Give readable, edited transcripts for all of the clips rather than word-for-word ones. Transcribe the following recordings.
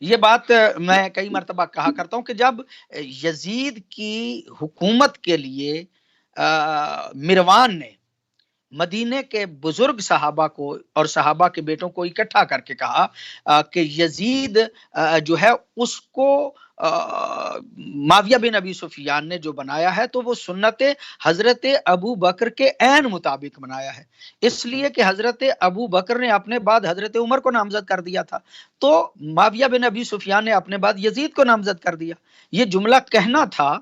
یہ بات میں کئی مرتبہ کہا کرتا ہوں کہ جب یزید کی حکومت کے لیے مروان نے مدینے کے بزرگ صحابہ کو اور صحابہ کے بیٹوں کو اکٹھا کر کے کہا کہ یزید جو ہے اس کو معاویہ بن ابی سفیان نے جو بنایا ہے تو وہ سنت حضرت ابو بکر کے عین مطابق بنایا ہے، اس لیے کہ حضرت ابو بکر نے اپنے بعد حضرت عمر کو نامزد کر دیا تھا، تو معاویہ بن ابی سفیان نے اپنے بعد یزید کو نامزد کر دیا۔ یہ جملہ کہنا تھا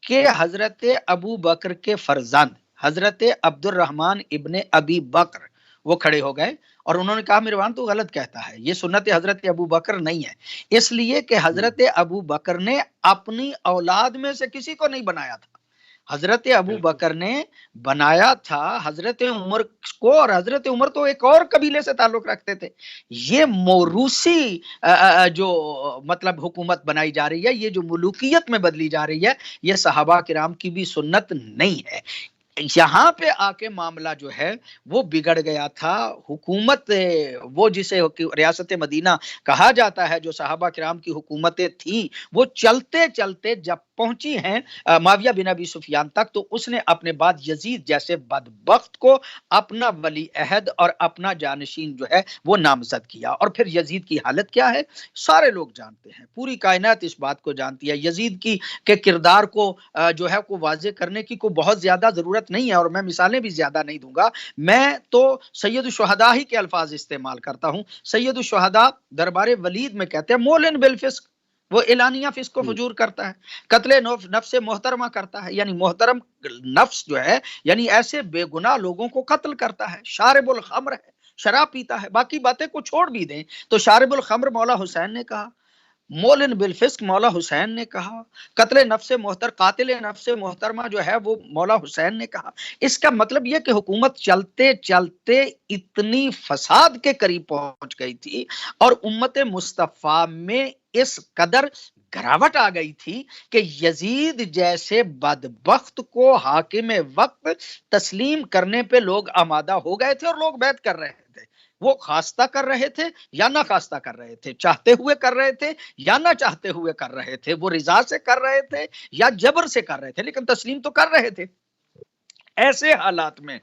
کہ حضرت ابو بکر کے فرزند حضرت عبد الرحمن ابن ابی بکر وہ کھڑے ہو گئے اور انہوں نے کہا مروان تو غلط کہتا ہے، یہ سنت حضرت ابو بکر نہیں ہے، اس لیے کہ حضرت ابو بکر نے اپنی اولاد میں سے کسی کو نہیں بنایا تھا، حضرت ابو بکر نے بنایا تھا حضرت عمر کو، اور حضرت عمر تو ایک اور قبیلے سے تعلق رکھتے تھے۔ یہ موروثی جو مطلب حکومت بنائی جا رہی ہے، یہ جو ملوکیت میں بدلی جا رہی ہے، یہ صحابہ کرام کی بھی سنت نہیں ہے۔ یہاں پہ آ کے معاملہ جو ہے وہ بگڑ گیا تھا۔ حکومت وہ جسے ریاست مدینہ کہا جاتا ہے، جو صحابہ کرام کی حکومتیں تھیں، وہ چلتے چلتے جب پہنچی ہیں معاویہ بن ابی سفیان تک، تو اس نے اپنے بعد یزید جیسے بدبخت کو اپنا ولی عہد اور اپنا جانشین جو ہے وہ نامزد کیا۔ اور پھر یزید کی حالت کیا ہے سارے لوگ جانتے ہیں، پوری کائنات اس بات کو جانتی ہے۔ یزید کی کے کردار کو جو ہے کو واضح کرنے کی کوئی بہت زیادہ ضرورت نہیں ہے، اور میں مثالیں بھی زیادہ نہیں دوں گا، میں تو سید الشہداء ہی کے الفاظ استعمال کرتا ہوں۔ سید الشہداء دربار ولید میں کہتے ہیں مولن بالفسق، وہ اعلانیہ فسق و فجور کرتا ہے، قتل نفس محترمہ کرتا ہے، یعنی محترم نفس جو ہے یعنی ایسے بے گناہ لوگوں کو قتل کرتا ہے، شارب الخمر ہے، شراب پیتا ہے، باقی باتیں کو چھوڑ بھی دیں تو شارب الخمر مولا حسین نے کہا، مولن بالفسق مولا حسین نے کہا، قاتل نفس محترمہ جو ہے وہ مولا حسین نے کہا۔ اس کا مطلب یہ کہ حکومت چلتے چلتے اتنی فساد کے قریب پہنچ گئی تھی اور امت مصطفیٰ میں اس قدر گراوٹ آ گئی تھی کہ یزید جیسے بدبخت کو حاکم وقت تسلیم کرنے پہ لوگ آمادہ ہو گئے تھے اور لوگ بیعت کر رہے تھے۔ وہ خواستہ کر رہے تھے یا نہ خواستہ کر رہے تھے، چاہتے ہوئے کر رہے تھے یا نہ چاہتے ہوئے کر رہے تھے، وہ رضا سے کر رہے تھے یا جبر سے کر رہے تھے، لیکن تسلیم تو کر رہے تھے۔ ایسے حالات میں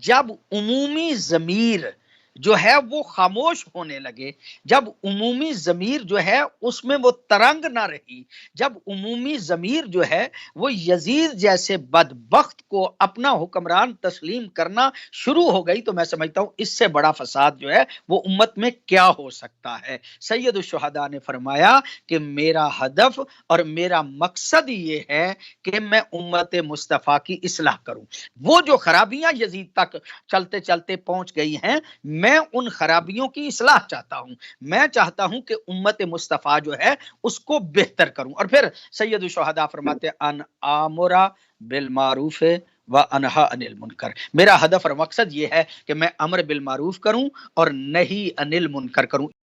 جب عمومی ضمیر جو ہے وہ خاموش ہونے لگے، جب عمومی ضمیر جو ہے اس میں وہ ترنگ نہ رہی، جب عمومی ضمیر جو ہے وہ یزید جیسے بدبخت کو اپنا حکمران تسلیم کرنا شروع ہو گئی، تو میں سمجھتا ہوں اس سے بڑا فساد جو ہے وہ امت میں کیا ہو سکتا ہے۔ سید الشہداء نے فرمایا کہ میرا ہدف اور میرا مقصد یہ ہے کہ میں امت مصطفیٰ کی اصلاح کروں۔ وہ جو خرابیاں یزید تک چلتے چلتے پہنچ گئی ہیں، میں ان خرابیوں کی اصلاح چاہتا ہوں، میں چاہتا ہوں کہ امت مصطفیٰ جو ہے اس کو بہتر کروں۔ اور پھر سید الشہداء فرماتے ان آمرا بالمعروف و انہا عن المنکر، میرا ہدف اور مقصد یہ ہے کہ میں امر بالمعروف کروں اور نہی عن المنکر کروں۔